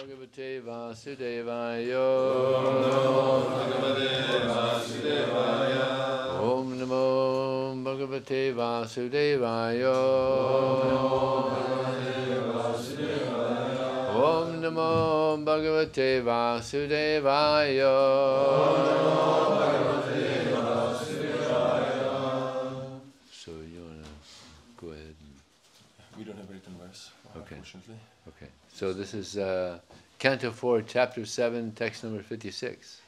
Bhagavate Vasudevaya. Om Namo Bhagavate Vasudevaya. Om Namo Bhagavate Vasudevaya. So you wanna go ahead? We don't have written verse, okay. Unfortunately. Okay. So this is Canto 4, Chapter 7, text number 56.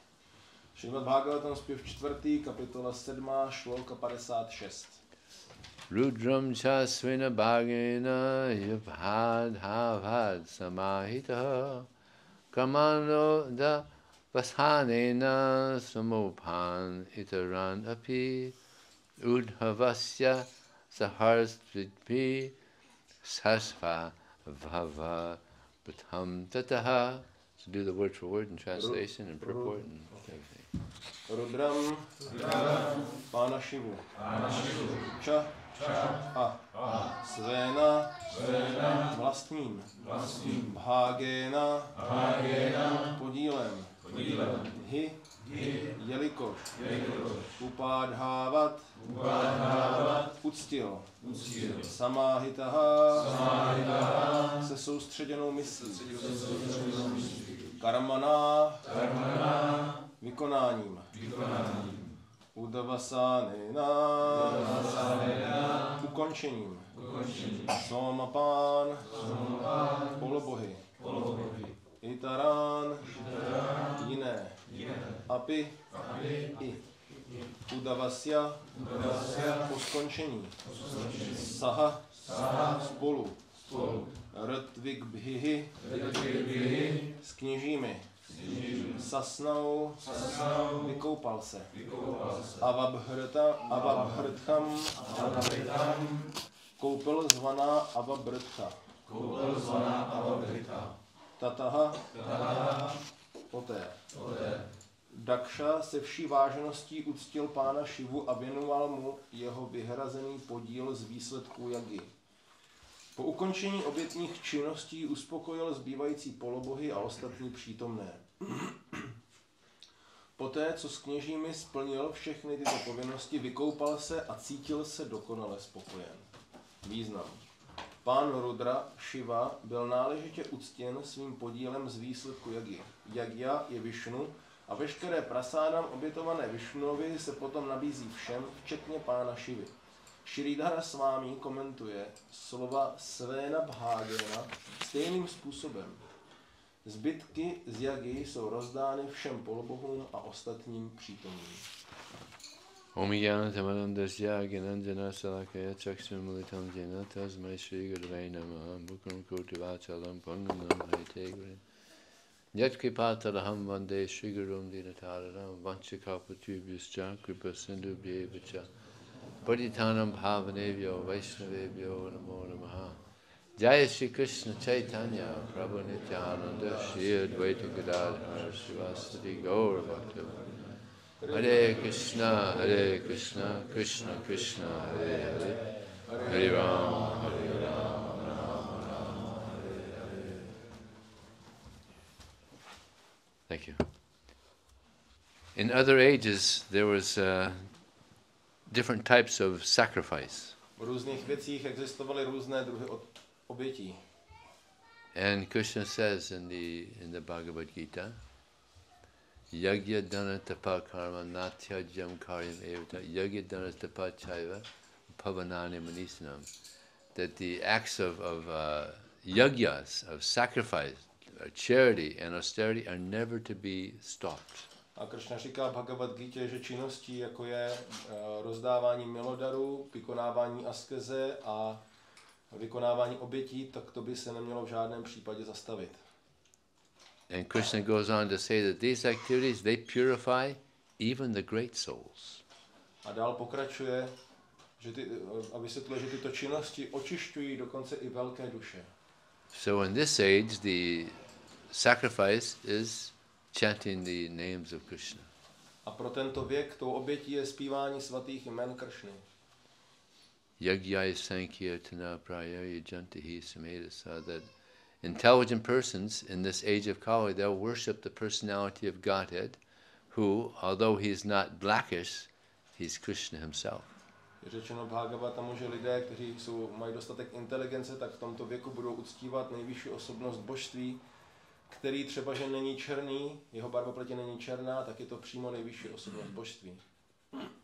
Šrimad Bhagavatam, zpěv 4, kapitola 7, šlóka 56. Rudram chasvina bhagena yubhad samahita kamano da vashanena samopan itaran api udhavasya saharsvidpi sasva Vava Bhatam Tataha. So do the word for word in translation and purport and everything. Rudram Pána Šivu. Ča a Svena vlastním. Bhagena podílem. Hi jelikož. Upádhávat uctil. Samáhitaha se soustředěnou myslí. Karmana vykonáním. Udavasánena ukončením. Somapán polobohy. Itarán jiné. Api i. Udavasya po skončení. Saha spolu. Rtvigbihi s kněžími. Sasnou vykoupal se. Avabhrtham koupel zvaná Avabhrtha. Tataha poté. Daksha se vší vážností uctil pána Šivu a věnoval mu jeho vyhrazený podíl z výsledků jagy. Po ukončení obětních činností uspokojil zbývající polobohy a ostatní přítomné. Poté, co s kněžími splnil všechny tyto povinnosti, vykoupal se a cítil se dokonale spokojen. Význam. Pán Rudra, Šiva, byl náležitě uctěn svým podílem z výsledku jagy. Jagya je Višnu a veškeré prasádam obětované Višnuovi se potom nabízí všem, včetně pána Šivy. Šridhara Svámí komentuje slova Svena Bhagena stejným způsobem. Zbytky z jagy jsou rozdány všem polobohům a ostatním přítomným. Omiyana tamanandasya ginanjana salakaya chakshumulitam jena tasmai Shri Gurave namaha mukram kotivachalam panganam haite Yatkripataraham vande Shri Gurum dinatararam vanchakapatubhyascha kripa sindhubhyevacha Paditanam bhavanevyo vaishnavevyo namo namaha Jaya Shri Krishna Chaitanya Prabhu Nityananda Shri Advaita Gadadhar Srivastati Gaura Bhakta Hare Krishna, Krishna Krishna, Hare Hare, Hare Ram, Hare Ram, Ram Ram, Hare Hare. Thank you. In other ages, there was different types of sacrifice. V různých věcích existovaly různé druhy obětí. And Krishna says in the Bhagavad Gita, Yagya dana tapa karma natyajam karyam evata yagya dana tapa chaiva pavanani manisanam, that the acts of yagyas, of sacrifice, charity and austerity are never to be stopped. A Kršna říká v Bhagavad Gita, že činností, jako je rozdávání milodarů, vykonávání askeze a vykonávání obětí, tak to by se nemělo v žádném případě zastavit. And Krishna goes on to say that these activities, they purify even the great souls. A dál pokračuje, a vysvětluje, že tyto činnosti očišťují dokonce i velké duše. So in this age, the sacrifice is chanting the names of Krishna. A pro tento věk tou obětí je zpívání svatých jmen Kršny. Yagyaya sankirtana praya yajantihi samedasa, that intelligent persons in this age of Kali, they'll worship the personality of Godhead, who, although he's not blackish, he's Krishna himself. Je řečeno v Bhagavatamu, že lidé, kteří mají dostatek inteligence, tak v tomto věku budou uctívat nejvyšší osobnost božství, který třeba, že není černý, jeho barva pleti není černá, tak je to přímo nejvyšší osobnost božství.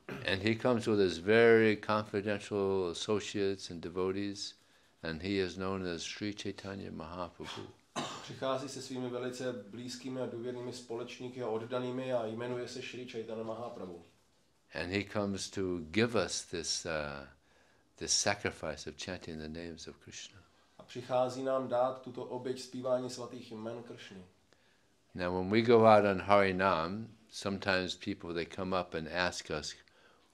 And he comes with his very confidential associates and devotees, and he is known as Sri Chaitanya Mahaprabhu. Přichází se svými velice blízkými a důvěrnými společníky a oddanými a jmenuje se Sri Chaitanya Mahaprabhu. And he comes to give us this sacrifice of chanting the names of Krishna. A přichází nám dát tuto oběť zpívání svatých jmen Kršny. Now when we go out on Harinam, sometimes people, they come up and ask us,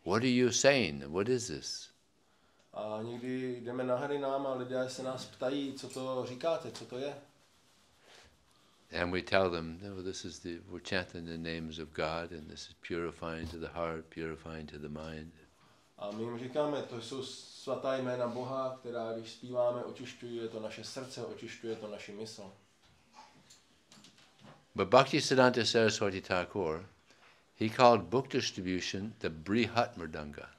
what are you saying? What is this? A někdy jdeme na Harinám a lidé se nás ptají, co to říkáte, co to je. And we tell them, no, we're chanting the names of God, and this is purifying to the heart, purifying to the mind. A my jim říkáme, to jsou svatá jména Boha, která když zpíváme, očišťuje to naše srdce, očišťuje to naši mysl. But Bhaktisiddhanta Saraswati Thakur, he called book distribution the Brihat Mridanga.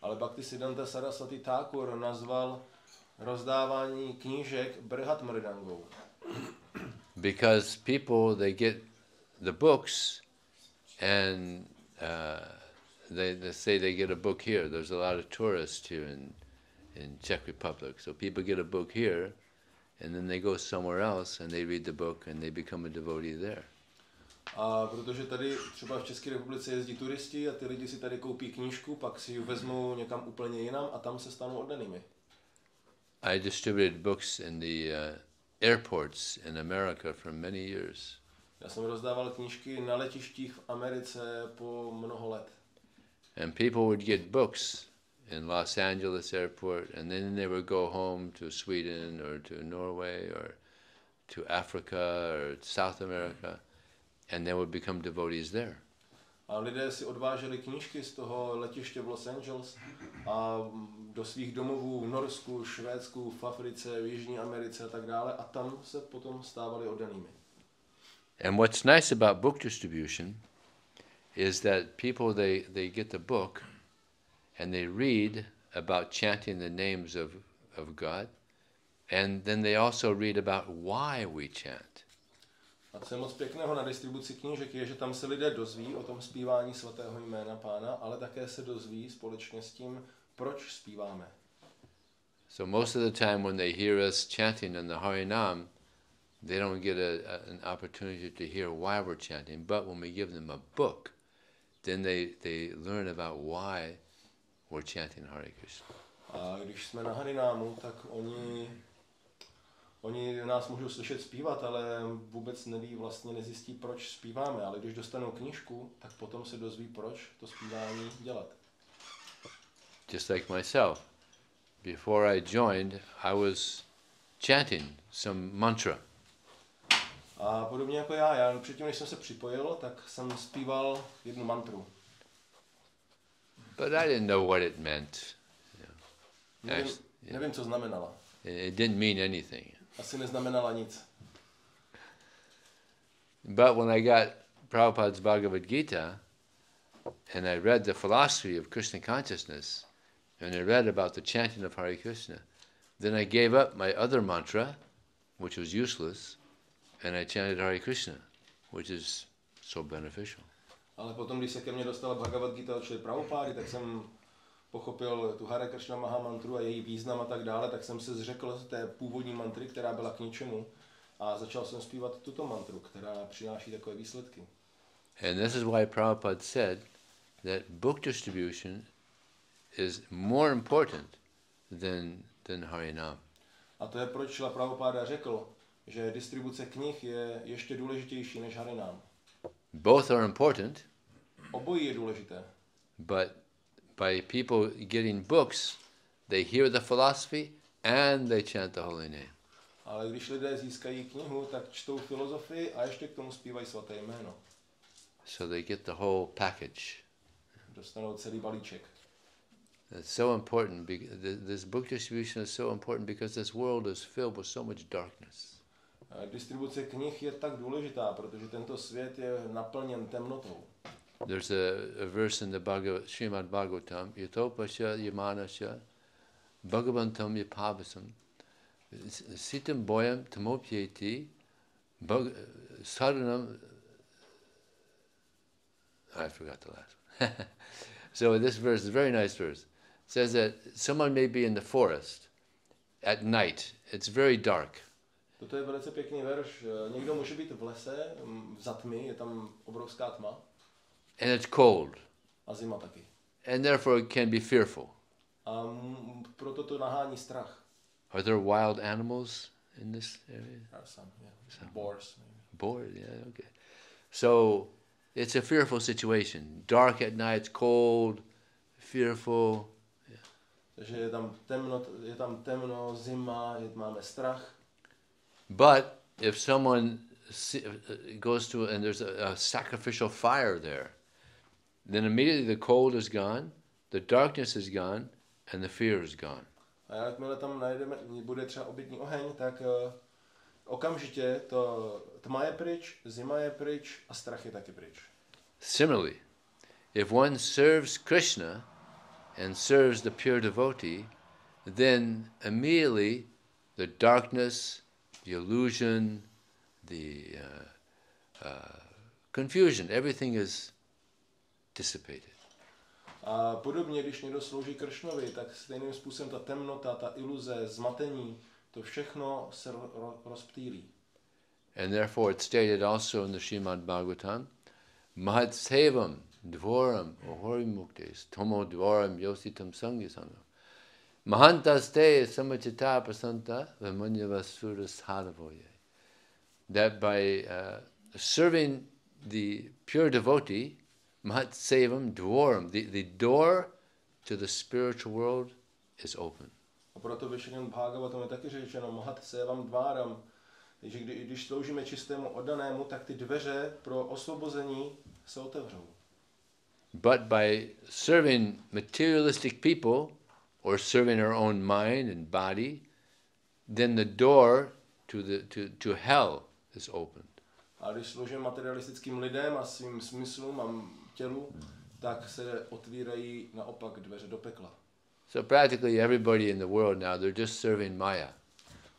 Ale Bhaktisiddhanta Saraswati Thakur nazval rozdávání knížek Brihat Mridangou. Because people, they get the books and they say they get a book here. There's a lot of tourists here in Czech Republic. So people get a book here and then they go somewhere else and they read the book and they become a devotee there. A protože tady třeba v České republice jezdí turisti a ty lidi si tady koupí knížku, pak si ji vezmou někam úplně jinam a tam se stanou oddanými. I distributed books in the airports in America for many years. Já jsem rozdával knížky na letištích v Americe po mnoho let. And people would get books in Los Angeles airport, and then they would go home to Sweden or to Norway or to Africa or South America, and they would become devotees there. A lidé si odváželi knížky z toho letiště v Los Angeles a do svých domovů v Norsku, Švédsku, v Africe, v Jižní Americe a tak dále a tam se potom stávali oddanými. And what's nice about book distribution is that people, they get the book and they read about chanting the names of God, and then they also read about why we chant. A co je moc pěkného na distribuci knížek je, že tam se lidé dozví o tom zpívání svatého jména Pána, ale také se dozví společně s tím, proč zpíváme. So most of the time when they hear us chanting in the Harinam, they don't get an opportunity to hear why we're chanting, but when we give them a book, then they learn about why we're chanting Hare Krishna. A když jsme na Harinámu, tak oni nás můžou slyšet zpívat, ale vůbec neví, vlastně nezjistí, proč zpíváme. Ale když dostanou knížku, tak potom se dozví, proč to zpívání dělat. Just like myself. Before I joined, I was chanting some mantra. A podobně jako já předtím, než jsem se připojil, tak jsem zpíval jednu mantru. But I didn't know what it meant. Nevím, co znamenala. It didn't mean anything. Asi neznamenala nic. But when I got Prabhupada's Bhagavad Gita, and I read the philosophy of Krishna consciousness, and I read about the chanting of Hare Krishna, then I gave up my other mantra, which was useless, and I chanted Hare Krishna, which is so beneficial. Ale potom, když se ke mně dostala Bhagavad Gita od Šríly Prabhupády, tak jsem pochopil tu Hare Krishna Maha mantru a její význam a tak dále, tak jsem se zřekl té původní mantry, která byla k ničemu, a začal jsem zpívat tuto mantru, která přináší takové výsledky. And this is why Prabhupada said that book distribution is more important than Harinam. A to je proč Srila Prabhupada řekl, že distribuce knih je ještě důležitější než Harinam. Both are important. Obojí je důležité. But by people getting books, they hear the philosophy and they chant the holy name. Ale když lidé získají knihu, tak čtou filozofii a ještě k tomu zpívají svaté jméno. So they get the whole package. Dostanou celý balíček. It's so important. This book distribution is so important because this world is filled with so much darkness. Distribuce knih je tak důležitá, protože tento svět je naplněn temnotou. There's a verse in the Srimad Bhagavatam, Yatopasya Yamanasya Bhagavantam Yapavasam Sitam Boyam Tamopyeti Saranam. I forgot the last one. So this verse is a very nice verse. It says that someone may be in the forest at night. It's very dark. Toto je velice pěkný verš. Někdo může být v lese, za tmy, je tam obrovská tma. And it's cold. A zima taky. And therefore it can be fearful. A proto to nahání strach. Are there wild animals in this area? Some, yeah. Some. Boars. Boars, yeah, okay. So it's a fearful situation. Dark at night, it's cold, fearful. Yeah. Takže je tam temno, zima, máme strach. But if someone goes to and there's a sacrificial fire there, then immediately the cold is gone, the darkness is gone, and the fear is gone. A jakmile tam bude třeba obětní oheň, tak okamžitě tma je pryč, zima je pryč a strach je taky pryč. Similarly, if one serves Krishna and serves the pure devotee, then immediately the darkness, the illusion, the confusion, everything is dissipated. A podobně, když někdo slouží Kršnovi, tak stejným způsobem ta temnota, ta iluze, zmatení, to všechno se rozptýlí. And therefore it's stated also in the Srimad Bhagavatam, Mahat Sevam Dvoram Ohori Muktes Tomo Dvoram Yositam Sangisangam Mahantaste Samachita Prasanta Vamanyava Sura Sadhavoye. That by serving the pure devotee, Mahat Sevam Dvoram, the door to the spiritual world is open. A proto ve Srimad Bhagavatam je taky řečeno Mahat Sevam Dvaram, že když sloužíme čistému oddanému, tak ty dveře pro osvobození se otevřou. But by serving materialistic people or serving our own mind and body, then the door to hell is opened. A když sloužíme materialistickým lidem a svým smyslům a tělu, tak se otvírají naopak dveře do pekla. So practically everybody in the world now, they're just serving Maya.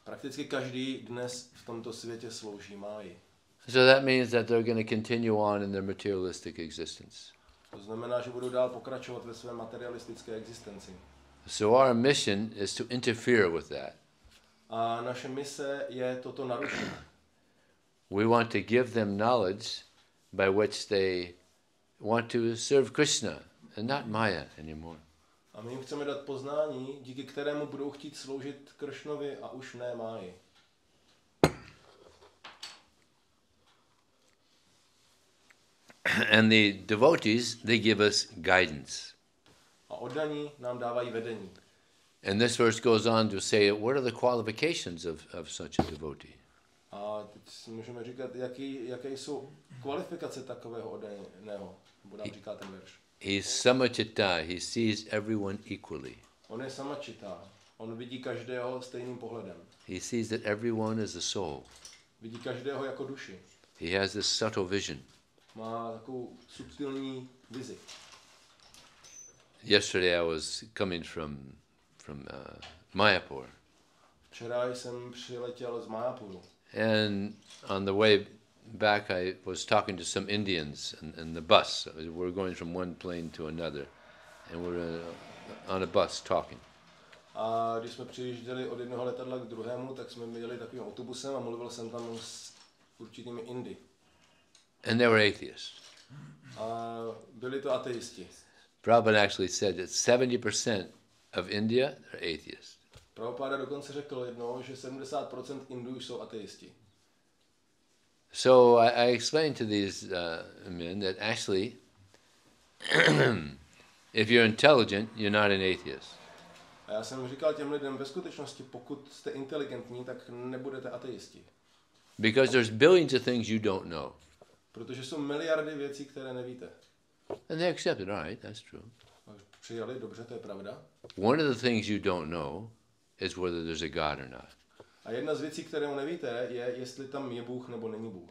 Prakticky každý dnes v tomto světě slouží máji. So that means that they're going to continue on in their materialistic existence. To znamená, že budou dál pokračovat ve své materialistické existenci. So our mission is to interfere with that. A naše mise je toto narušit. We want to give them knowledge by which they want to serve Krishna and not Maya anymore. A my jim chceme dát poznání, díky kterému budou chtít sloužit Kršnovi a už ne máji. And the devotees, they give us guidance. A oddaní nám dávají vedení. And this verse goes on to say, what are the qualifications of such a devotee? A teď si můžeme říkat, jaké jsou kvalifikace takového oddaného. Nebo nám říká ten verš. He's samachita, he sees everyone equally. On je samachita, on vidí každého stejným pohledem. He sees that everyone is a soul. Vidí každého jako duši. He has this subtle vision. Má takovou subtilní vizi. Yesterday I was coming from Mayapur. Včera jsem přiletěl z Mayapuru. And on the way back I was talking to some Indians in the bus. We're going from one plane to another. And we're on a bus talking. A když jsme přijížděli od jednoho letadla k druhému, tak jsme jeli takovým autobusem a mluvil jsem tam s určitými Indy. And they were atheists. A byli to ateisti. Prabhupada actually said that 70% of India are atheists. Prabhupada dokonce řekl jednou, že 70% Indů jsou ateisti. So I explained to these men that actually, if you're intelligent, you're not an atheist. A já jsem říkal těm lidem, ve skutečnosti, pokud jste inteligentní, tak nebudete ateisti. Because there's billions of things you don't know. Protože jsou miliardy věcí, které nevíte. And they accepted, all right, that's true. Přijali, dobře, to je pravda. One of the things you don't know is whether there's a God or not. A jedna z věcí, kterou nevíte, je, jestli tam je Bůh nebo není Bůh.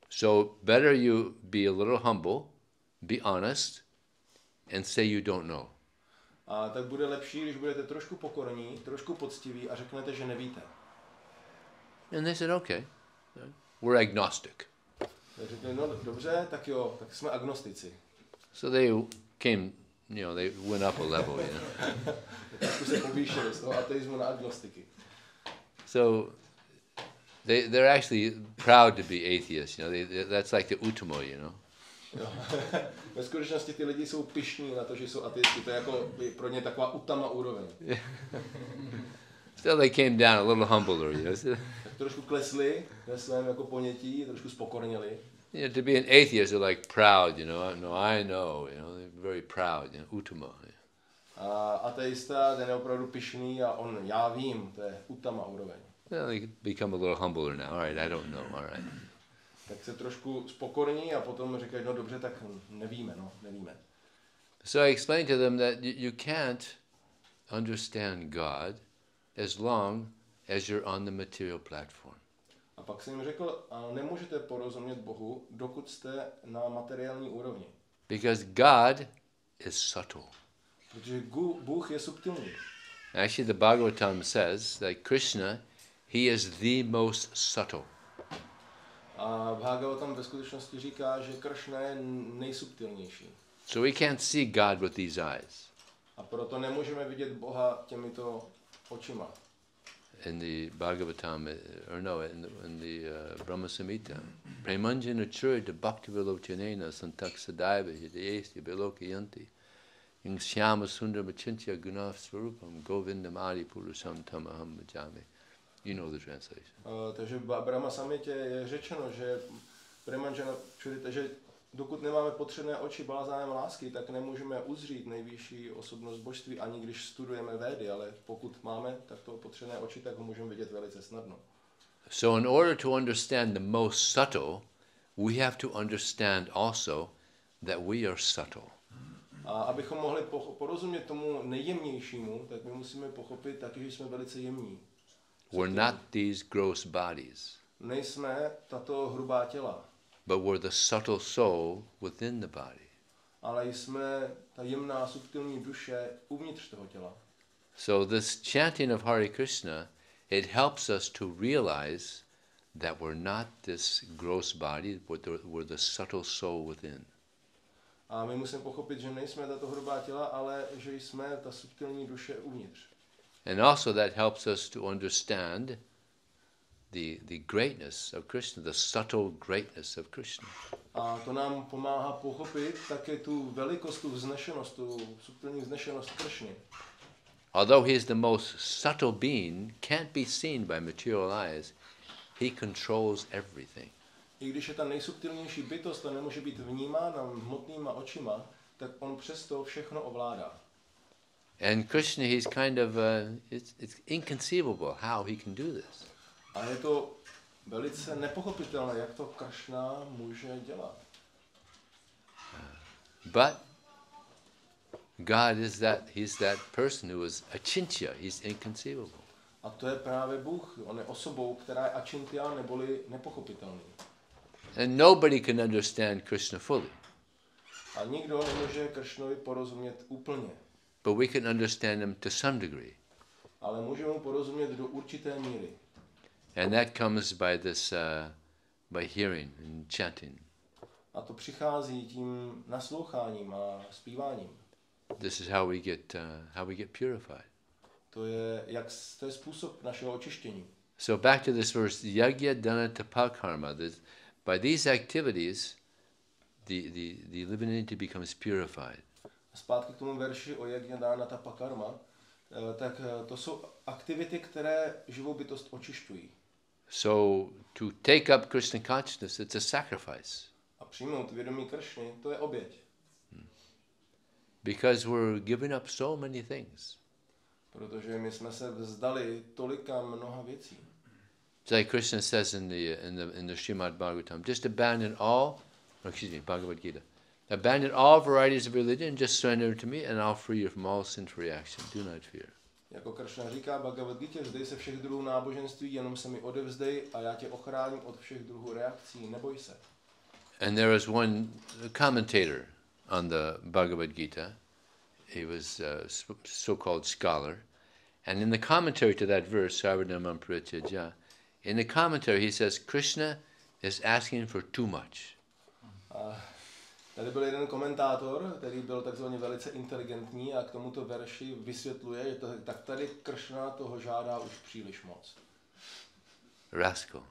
So better you be a little humble, be honest, and say you don't know. A tak bude lepší, když budete trošku pokorní, trošku poctiví a řeknete, že nevíte. And they said, okay, we're agnostic. Tak řekli, no dobře, tak jo, tak jsme agnostici. So they came, they went up a level, Trošku se povýšili z toho ateismu na agnostiky. So they're actually proud to be atheists, that's like the utamo, Ve skutečnosti ty lidi jsou pyšní na to, že jsou ateisti, to je jako pro ně taková utama úroveň. Still they came down a little humbler, Tak trošku klesli ve svém jako ponětí, trošku spokorněli. To be an atheist, they're like proud, no, I know, they're very proud, utama. A ateista, ten je opravdu pyšný a já vím, to je utama úroveň. Well, they become a little humbler now. All right, I don't know. All right. Tak se trošku spokorní a potom říkají, no dobře, tak nevíme. So I explained to them that you can't understand God as long as you're on the material platform. A pak jsem jim řekl, nemůžete porozumět Bohu, dokud jste na materiální úrovni. Because God is subtle. Protože Bůh je subtilní. Actually, the Bhagavatam says that Krishna, he is the most subtle. A Bhagavatam ve skutečnosti říká, že Kršna je nejsubtilnější. So we can't see God with these eyes. A proto nemůžeme vidět Boha těmito očima. In the Bhagavatam, in the Brahma Samhita, Premanjana Churita Bhakti Vilochanena Santak Sadaiva Hidayesti Vilokayanti Yung Shyama Sundar Machintya Gunav Svarupam Govindam Adi Purusam Tamaham Bhajami. You know the translation. Takže v Brahma Samhitě je řečeno, že Premanjana Churita, že dokud nemáme potřebné oči blázánem lásky, tak nemůžeme uzřít nejvyšší osobnost božství, ani když studujeme Védy, ale pokud máme takto potřebné oči, tak ho můžeme vidět velice snadno. So in order to understand the most subtle, we have to understand also that we are subtle. A abychom mohli porozumět tomu nejjemnějšímu, tak my musíme pochopit taky, že jsme velice jemní. We're not these gross bodies. Nejsme tato hrubá těla. But we're the subtle soul within the body. Ale jsme ta jemná, subtilní duše uvnitř toho těla. So this chanting of Hare Krishna, it helps us to realize that we're not this gross body, but we're the subtle soul within. A my musíme pochopit, že nejsme tato hrubá těla, ale že jsme ta subtilní duše uvnitř. And also that helps us to understand the greatness of Krishna, the subtle greatness of Krishna. A to nám pomáhá pochopit také tu velikost, tu vznešenost, tu subtilní vznešenost Kršny. Although he is the most subtle being, can't be seen by material eyes, he controls everything. I když je ta nejsubtilnější bytost a nemůže být vnímána hmotnýma očima, tak on přesto všechno ovládá. And Krishna, he's kind of, it's inconceivable how he can do this. A je to velice nepochopitelné, jak to Kršna může dělat. But God is he's that person who is achintya, he's inconceivable. A to je právě Bůh. On je osobou, která je achintya, neboli nepochopitelný. And nobody can understand Krishna fully. A nikdo nemůže Kršnovi porozumět úplně. But we can understand him to some degree. Ale můžeme mu porozumět do určité míry. And that comes by this, by hearing and chanting. A to přichází tím nasloucháním a zpíváním. This is how we get purified. To je způsob našeho očištění. So back to this verse, yagya dana tapa karma. By these activities, the living entity becomes purified. Zpátky k tomu verši o yagya dana tapa karma, tak to jsou aktivity, které živou bytost očišťují. So to take up Krishna consciousness, it's a sacrifice. A přijmout vědomí Kršny, to je oběť. Because we're giving up so many things. Protože my jsme se vzdali tolika mnoha věcí. It's like Krishna says in the Srimad Bhagavatam, just abandon all, Bhagavad Gita, abandon all varieties of religion, just surrender to me, and I'll free you from all sinful reaction. Do not fear. Jako Kršna říká Bhagavad Gita, vzdej se všech druhů náboženství, jenom se mi odevzdej a já tě ochráním od všech druhů reakcí, neboj se. And there was one commentator on the Bhagavad Gita. He was a so-called scholar. And in the commentary to that verse, Sarvadhamam Parityajya, in the commentary he says, Krishna is asking for too much. Tady byl jeden komentátor, který byl takzvaně velice inteligentní a k tomuto verši vysvětluje, že tak tady Kršna toho žádá už příliš moc. Rascal.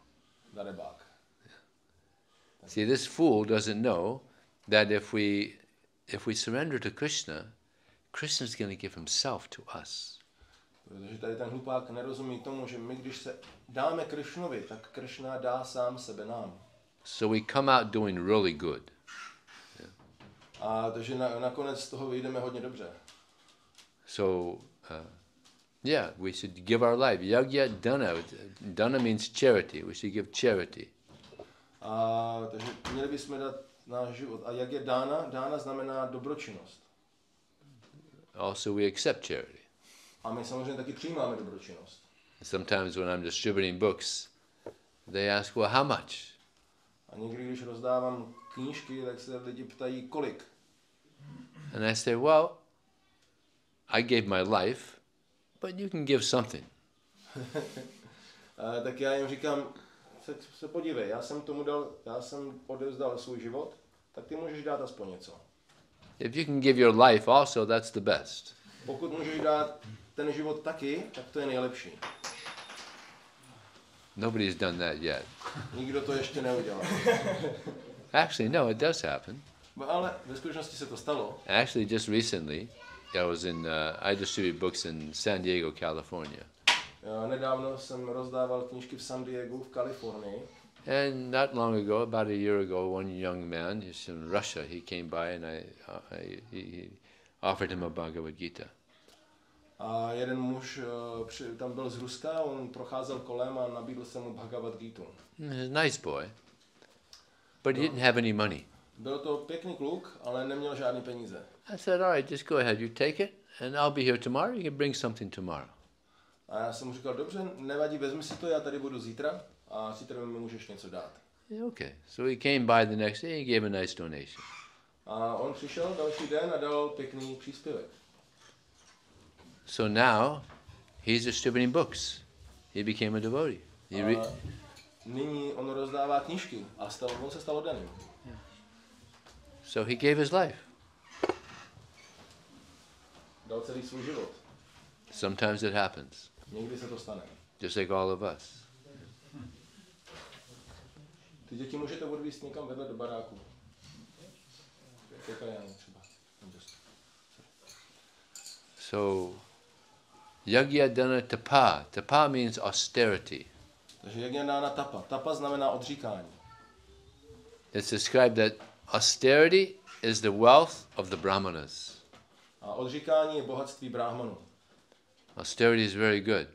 Darebák. See, this fool doesn't know that if we surrender to Krishna, Krishna is going to give himself to us. Protože tady ten hlupák nerozumí tomu, že my, když se dáme Kršnovi, tak Kršna dá sám sebe nám. So we come out doing really good. A takže nakonec z toho vyjdeme hodně dobře. So, we should give our life. Yagya dana. Dana means charity. We should give charity. A takže měli bychom dát náš život. A jak je dána? Dána znamená dobročinnost. Also, we accept charity. A my samozřejmě taky přijímáme dobročinnost. Sometimes when I'm distributing books, they ask, well, how much? A někdy, když rozdávám knížky, tak se lidi ptají, kolik. And I say, well, I gave my life, but you can give something. Tak já jim říkám, se podívej, já jsem odevzdal svůj život, tak ty můžeš dát aspoň něco. If you can give your life also, that's the best. Pokud můžeš dát ten život taky, tak to je nejlepší. Nobody's done that yet. Nikdo to ještě neudělal. Actually, no, it does happen. Ale ve skutečnosti se to stalo. Actually, just recently, I distribute books in San Diego, California. Nedávno jsem rozdával knížky v San Diego v Kalifornii. And not long ago, about a year ago, one young man, he's in Russia, he came by and he offered him a Bhagavad Gita. A jeden muž tam byl z Ruska, on procházel kolem a nabídl se mu Bhagavad Gitu. He's a nice boy, but he didn't have any money. Byl to pěkný kluk, ale neměl žádný peníze. I said, all right, just go ahead, you take it, and I'll be here tomorrow, you can bring something tomorrow. A já jsem mu říkal, dobře, nevadí, vezmi si to, já tady budu zítra a zítra mi můžeš něco dát. Yeah, okay, so he came by the next day, he gave a nice donation. A on přišel další den a dal pěkný příspěvek. So now, he's distributing books. He became a devotee. Nyní on rozdává knížky a on se stal oddaným. So he gave his life. Dal celý svůj život. Sometimes it happens. Někdy se to stane. Just like all of us. Ty děti můžete odvízt někam vedle do baráku. Třeba. So, yagya dana tapa. Tapa means austerity. Takže yagya dana tapa. Tapa znamená odříkání. It's described that austerity is the wealth of the brahmanas. A odříkání je bohatství brahmanů. Austerity is very good.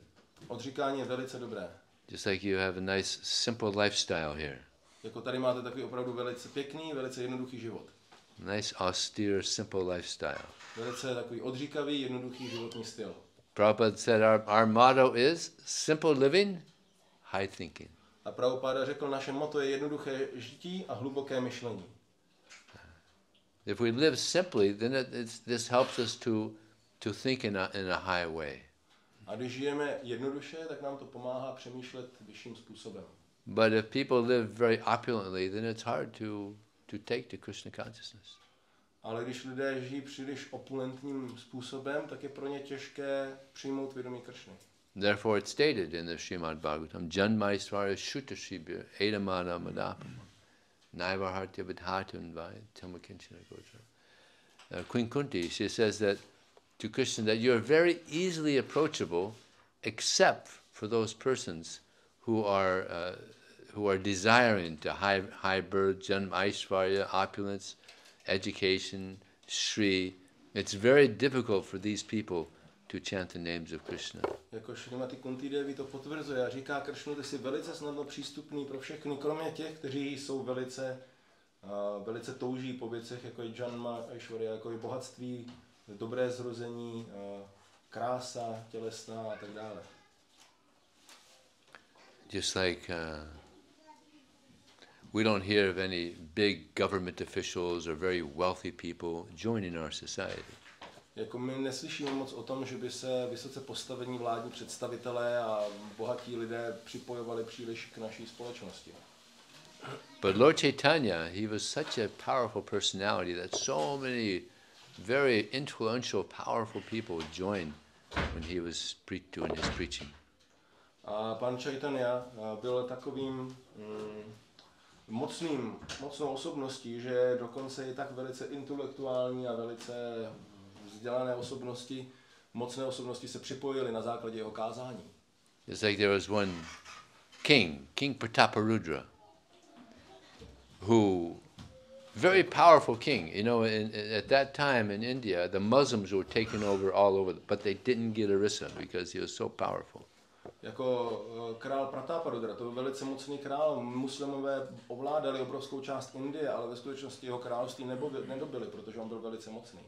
Odříkání je velice dobré. Just like you have a nice, simple lifestyle here. Jako tady máte takový opravdu velice pěkný, velice jednoduchý život. Nice, austere, simple lifestyle. Velice takový odříkavý, jednoduchý životní styl. Prabhupada said our motto is simple living, high thinking. A Prabhupada řekl, naše motto je jednoduché žití a hluboké myšlení. If we live simply, then this helps us to think in a high way. A když žijeme jednoduše, tak nám to pomáhá přemýšlet vyšším způsobem. But if people live very opulently, then it's hard to take the Krishna consciousness. Ale když lidé žijí příliš opulentním způsobem, tak je pro ně těžké přijmout vědomí Kršny. Therefore it's stated in the Srimad Bhagavatam, Janmaisvara Shuta Shibir Edamana Madapama Naivahartya Vidhatun Vai Tamakinchana Gotra. Queen Kunti, she says that to Krishna that you are very easily approachable except for those persons who are desiring to high birth, Janma Aishvarya, opulence, education, Shri. It's very difficult for these people to chant the names of Krishna. Jako Šrimati Kunti Devi to potvrzuje a říká Kršnu, ty jsi velice snadno přístupný pro všechny, kromě těch, kteří jsou velice touží po věcech, jako je Janma Aishvarya, jako je bohatství, dobré zrození, krása tělesná a tak dále. Just like we don't hear of any big government officials or very wealthy people joining our society. Jako my neslyšíme moc o tom, že by se vysoce postavení vládní představitelé a bohatí lidé připojovali příliš k naší společnosti. But Lord Chaitanya, he was such a powerful personality that so many very influential, powerful people joined when he was doing his preaching. A pan Chaitanya byl takovým mocnou osobností, že dokonce i tak velice intelektuální a velice vzdělané osobnosti, mocné osobnosti se připojily na základě jeho kázání. It's like there was one King Prataparudra, who, very powerful king, you know, at that time in India, the Muslims were taking over all over, but they didn't get Orissa because he was so powerful. Jako král Prataparudra, to byl velice mocný král, muslimové ovládali obrovskou část Indie, ale ve skutečnosti jeho království nedobili, protože on byl velice mocný.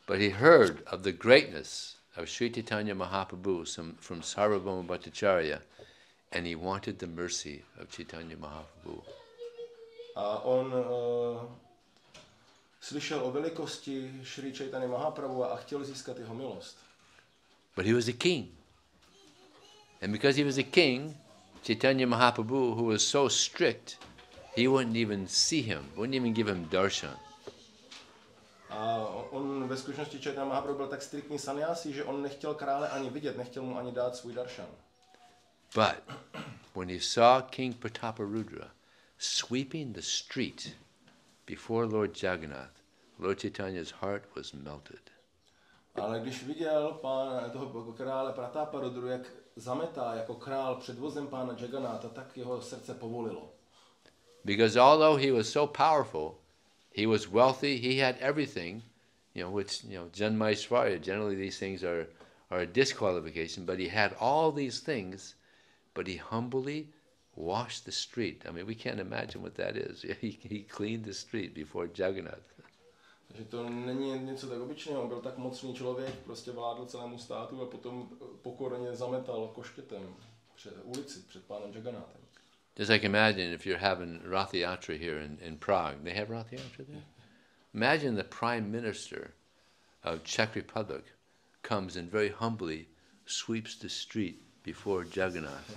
But he heard of the greatness of Sri Chaitanya Mahaprabhu from Sarvabhauma Bhattacharya, and he wanted the mercy of Chaitanya Mahaprabhu. A on slyšel o velikosti Šri Chaitanya Mahaprabhu a chtěl získat jeho milost. But he was a king. And because he was a king, Chaitanya Mahaprabhu, who was so strict, he wouldn't even see him, wouldn't even give him darshan. A on ve skutečnosti Chaitanya Mahaprabhu byl tak striktní sannyasi, že on nechtěl krále ani vidět, nechtěl mu ani dát svůj darshan. But when he saw King Prataparudra sweeping the street before Lord Jagannath, Lord Chaitanya's heart was melted. Ale když viděl toho krále Prataparudru, jak zametá jako král před vozem pána Jagannatha, tak jeho srdce povolilo. Because although he was so powerful, he was wealthy, he had everything, which, Janmaishvarya, generally these things are a disqualification, but he had all these things, but he humbly washed the street. I mean, we can't imagine what that is. He cleaned the street before Jagannath. Takže to není něco tak obyčejného, on byl tak mocný člověk, prostě vládl celému státu a potom pokorně zametal koštětem před ulici, před pánem Jagannathem. Just like imagine if you're having Rath Yatra here in Prague. They have Rath Yatra there? Imagine the Prime Minister of Czech Republic comes and very humbly sweeps the street before Jagannath.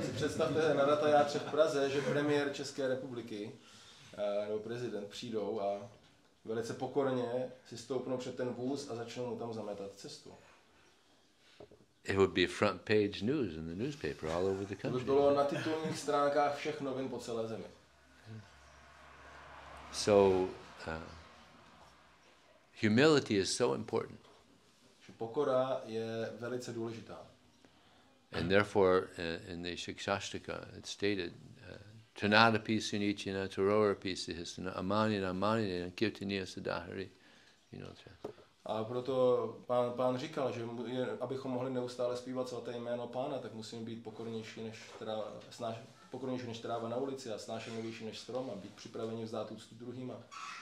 Si představte na Rath Yatře v Praze, že premiér České republiky nebo prezident přijdou a velice pokorně si stoupnou před ten vůz a začnou mu tam zametat cestu. It would be front page news in the newspaper all over the country. To by bylo na titulních stránkách všech novin po celé zemi. So, humility is so important. Pokora je velice důležitá. And therefore, in the Shikshashtaka, it's stated, Tranadapi sunichina, Tarorapi sihistana, amanina, amanina, kirtaniya sadahari. A proto pán říkal, že abychom mohli neustále zpívat svaté jméno pána, tak musíme být pokornější než tráva na ulici a snášenlivější než strom a být připraveni vzdát úctu druhým a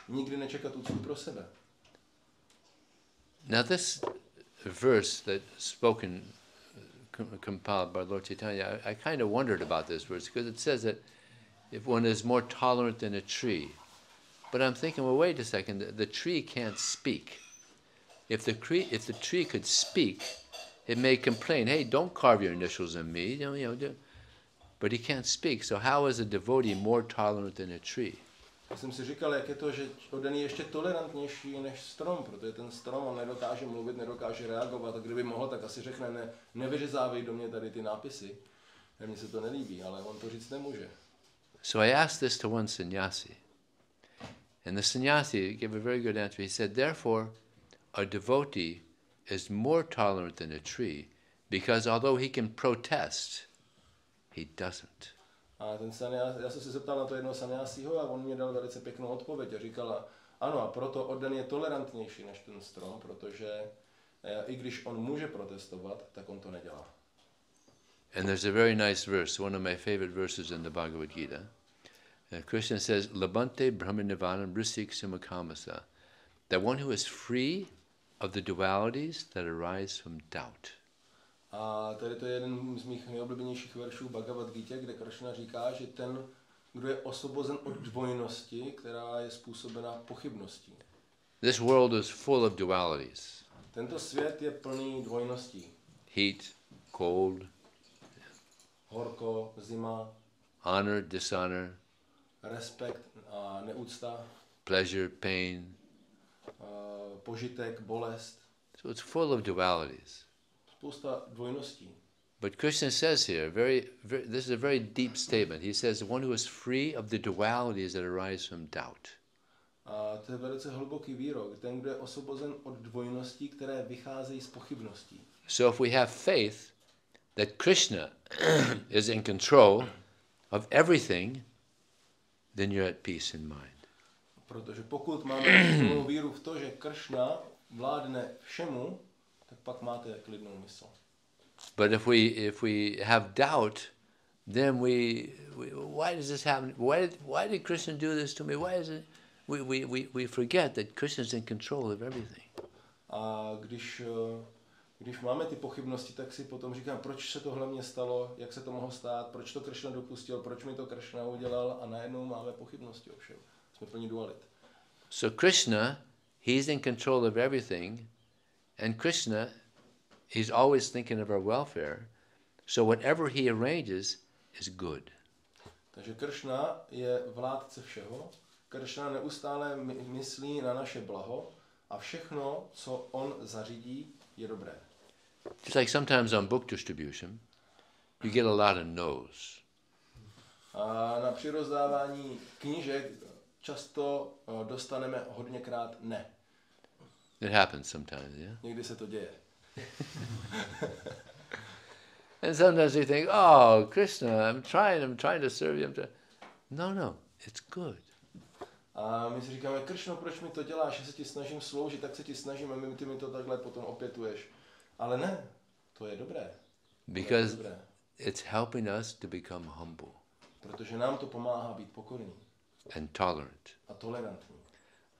nikdy nečekat úctu pro sebe. Now this verse that spoken, compiled by Lord Chaitanya, I kind of wondered about this verse because it says that if one is more tolerant than a tree. But I'm thinking, well, wait a second, the tree can't speak. If the tree could speak, it may complain, hey, don't carve your initials on me, but he can't speak. So how is a devotee more tolerant than a tree? Já jsem si říkal, jak je to, že oddaný je ještě tolerantnější než strom, protože ten strom on nedokáže mluvit, nedokáže reagovat a kdyby mohl, tak asi řekne, nevyřezávej do mě tady ty nápisy. Mně se to nelíbí, ale on to říct nemůže. So I asked this to one sannyasi. And the sannyasi gave a very good answer. He said, therefore, a devotee is more tolerant than a tree because although he can protest, he doesn't. A já jsem se zeptal na to jednoho sannyasího a on mě dal velice pěknou odpověď a říkal, ano, a proto oddaný je tolerantnější než ten strom, protože i když on může protestovat, tak on to nedělá. And there's a very nice verse, one of my favorite verses in the Bhagavad Gita. Krishna says, Labante Brahmanivanam Brisik Simakamasa. That one who is free of the dualities that arise from doubt. A tady to je jeden z mých nejoblíbenějších veršů Bhagavad Gita, kde Kršna říká, že ten, kdo je osvobozen od dvojnosti, která je způsobena pochybností. This world is full of dualities. Tento svět je plný dvojností. Heat, cold, Horko, zima, honor, dishonor, respekt a neúcta, pleasure, pain. požitek, bolest. So it's full of dualities. Spousta dvojností. But Krishna says here, this is a very deep statement. He says, the one who is free of the dualities that arise from doubt. A to je velice hluboký výrok. Ten, kdo je osvobozen od dvojností, které vycházejí z pochybností. So if we have faith that Krishna is in control of everything, then you're at peace in mind. Protože pokud máme plnou víru v to, že Kršna vládne všemu, tak pak máte klidnou mysl. But if we have doubt, then why does this happen? Why did Krishna do this to me? Why is it? We forget that Krishna is in control of everything. A když máme ty pochybnosti, tak si potom říkám, proč se tohle mně stalo, jak se to mohlo stát, proč to Kršna dopustil, proč mi to Kršna udělal, a najednou máme pochybnosti o všem. Jsme plní dualit. So Krishna, he's in control of everything, and Krishna, he's always thinking of our welfare, so whatever he arranges is good. Takže Kršna je vládce všeho, Kršna neustále myslí na naše blaho a všechno, co on zařídí, je dobré. Just like sometimes on book distribution, you get a lot of no's. A na přirozdávání knížek často dostaneme hodněkrát ne. It happens sometimes, yeah? Někdy se to děje. And sometimes we think, oh, Krishna, I'm trying to serve you. No, it's good. A my si říkáme, Kršno, proč mi to děláš, že se ti snažím sloužit, tak se ti snažím a ty mi to takhle potom opětuješ. Ale ne, to je dobré. Because it's helping us to become humble. Protože nám to pomáhá být pokorný. And tolerant. A tolerantní.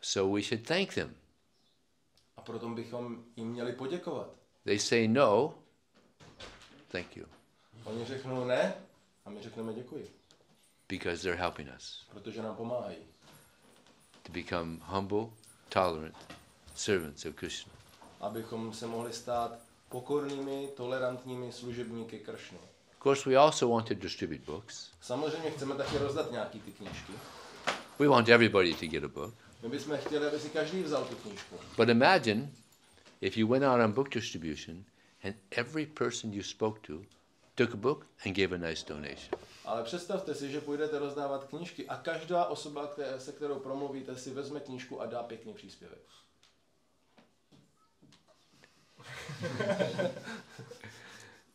So we should thank them. A proto bychom jim měli poděkovat. They say no, thank you. Oni řeknou ne a my řekneme děkuji. Because they're helping us. Protože nám pomáhají. To become humble, tolerant servants of Krishna. Abychom se mohli stát pokornými, tolerantními služebníky Kršny. Of course, we also want to distribute books. Samozřejmě chceme taky rozdat nějaký ty knížky. We want everybody to get a book. My bychom chtěli, aby si každý vzal tu knížku. But imagine if you went out on book distribution and every person you spoke to took a book and gave a nice donation. Ale představte si, že půjdete rozdávat knížky a každá osoba, se kterou promluvíte, si vezme knížku a dá pěkný příspěvek.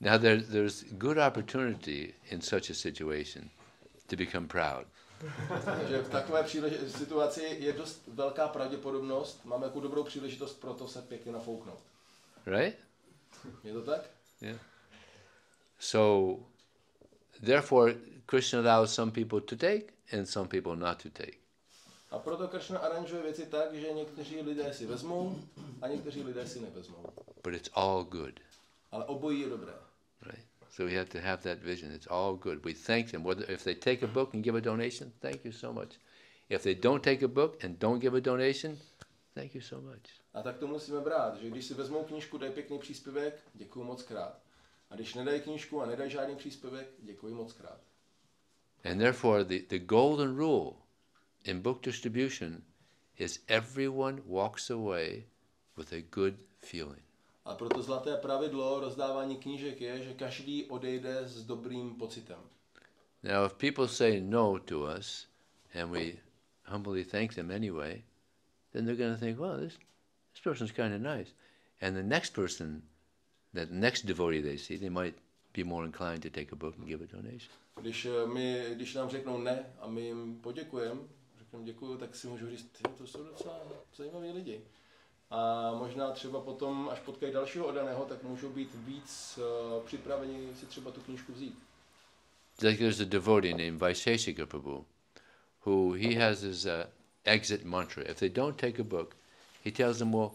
Now there's good opportunity in such a situation to become proud. Takže v takové situaci je dost velká pravděpodobnost, máme jako dobrou příležitost pro to se pěkně nafouknout. Right? Je to tak? Yeah. So, therefore, Krishna allows some people to take and some people not to take. A proto Kršna aranžuje věci tak, že někteří lidé si vezmou a někteří lidé si nevezmou. But it's all good. Ale obojí je dobré. Right? So we have to have that vision. It's all good. We thank them. Whether if they take a book and give a donation, thank you so much. If they don't take a book and don't give a donation, thank you so much. A tak to musíme brát, že když si vezmou knížku, dají pěkný příspěvek, děkuji moc krát. A když nedají knížku a nedají žádný příspěvek, děkuji moc krát. And therefore the golden rule in book distribution is everyone walks away with a good feeling. A proto zlaté pravidlo rozdávání knížek je, že každý odejde s dobrým pocitem. Now if people say no to us and we humbly thank them anyway, then they're going to think, well, this person's kind of nice. And the next person, that next devotee they see, they might be more inclined to take a book and give a donation. Když nám řeknou ne a my jim poděkujeme, řekneme děkuju, tak si můžu říct, to jsou docela zajímaví lidi. A možná třeba potom, až potkají dalšího oddaného, tak můžou být víc připraveni si třeba tu knížku vzít. Like there's a devotee named Vijaya Prabhu, who he has his exit mantra. If they don't take a book, he tells them, well,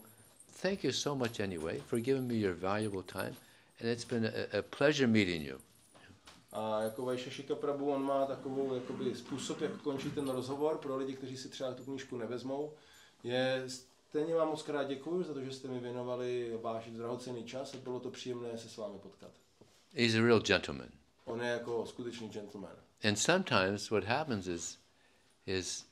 thank you so much anyway for giving me your valuable time, and it's been a pleasure meeting you. A jako Vajšešika Prabhu, on má takovou jakoby způsob, jak končí ten rozhovor pro lidi, kteří si třeba tu knížku nevezmou. Stejně vám moc krát děkuju za to, že jste mi věnovali váš drahocenný čas a bylo to příjemné se s vámi potkat. He's a real gentleman. On je jako skutečný gentleman. And sometimes what happens is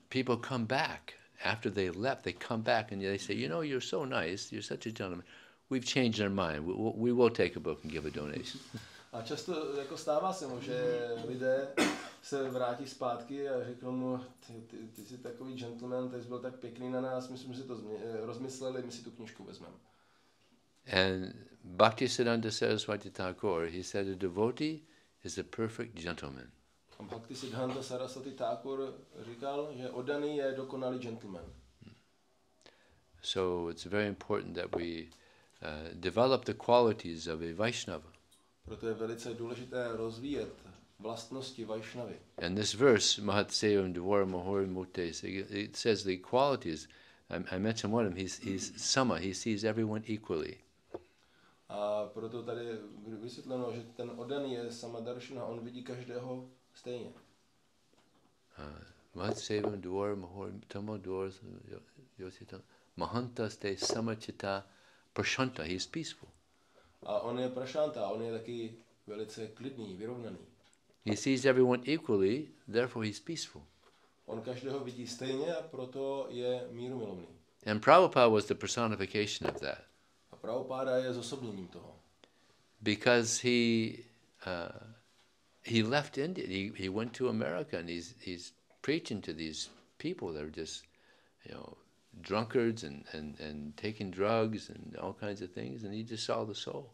people come back after they left. They come back and they say, you know, you're so nice, you're such a gentleman. We've changed our mind. We will take a book and give a donation. A často jako stává se mu, že lidé se vrátí zpátky a řeknou mu, ty jsi takový gentleman, ty jsi byl tak pěkný na nás, my jsme si to rozmysleli, my si tu knížku vezmeme. And Bhaktisiddhanta Saraswati Thakur, he said a devotee is a perfect gentleman. A Bhaktisiddhanta Saraswati Thakur říkal, že oddaný je dokonalý gentleman. So it's very important that we develop the qualities of a Vaishnava. Proto je velice důležité rozvíjet vlastnosti Vaishnavy. And this verse, Mahatsevam Dvara Mahor Mukte, it says the qualities. I mentioned one of them. He's sama. He sees everyone equally. A proto tady vysvětleno, že ten oddaný je samadarshana, on vidí každého stejně. Mahatsevam Dvara Mahor Tamo Dvara Yosita Mahanta Ste Samachita Prashanta. He's peaceful. A on je prašanta, on je taky velice klidný, vyrovnaný. He sees everyone equally, therefore he's peaceful. On každého vidí stejně a proto je mírumilovný. And Prabhupada was the personification of that. A Prabhupada je zosobněním toho. Because he left India, he went to America, and he's preaching to these people that are just, you know, drunkards and taking drugs and all kinds of things, and he just saw the soul.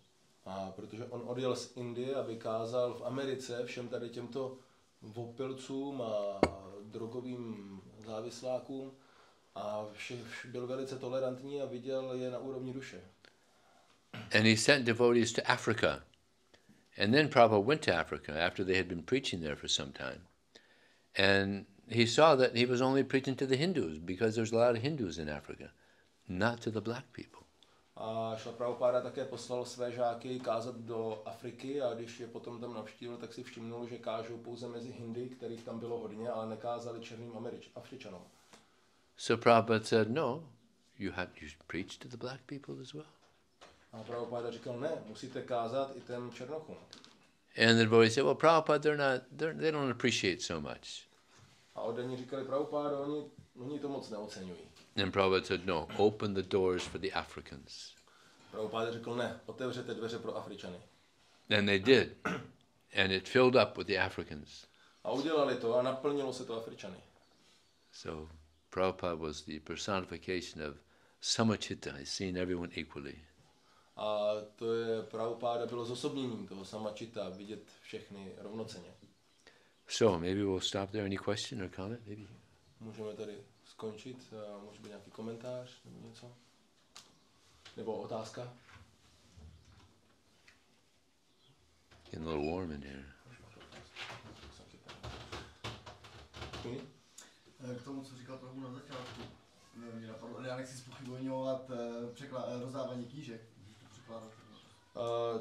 A protože on odjel z Indie, aby kázal v Americe všem tady těmto opilcům a drogovým závislákům a byl velice tolerantní a viděl je na úrovni duše. And he sent devotees to Africa. And then Prabhupada went to Africa after they had been preaching there for some time. And he saw that he was only preaching to the Hindus because there's a lot of Hindus in Africa, not to the black people. A Srila Prabhupada také poslal své žáky kázat do Afriky a když je potom tam navštívil, tak si všimnul, že kážou pouze mezi Hindy, kterých tam bylo hodně, ale nekázali černým Afričanům. So Prabhupada said, no, you preach to the black people as well. A Prabhupada říkal, ne, musíte kázat i těm černochům. And the devotees said, well, Prabhupada, they don't appreciate so much. A oddaní říkali, Prabhupada, oni to moc neoceňují. And Prabhupada said, no, open the doors for the Africans. Prabhupada řekl, ne, otevřete dveře pro Afričany. And they did. And it filled up with the Africans. A udělali to a naplnilo se to Afričany. So Prabhupada was the personification of samachita, seeing everyone equally. A to je Prabhupada bylo zosobněním toho samachita, vidět všechny rovnocenně. So maybe we'll stop there. Any question or comment? Maybe. Můžeme tady skončit, může být nějaký komentář nebo něco? Nebo otázka? Getting a little warm in here. K tomu, co říkal Prabhu na začátku, mě napadlo, já nechci zpochybňovat rozdávání knížek.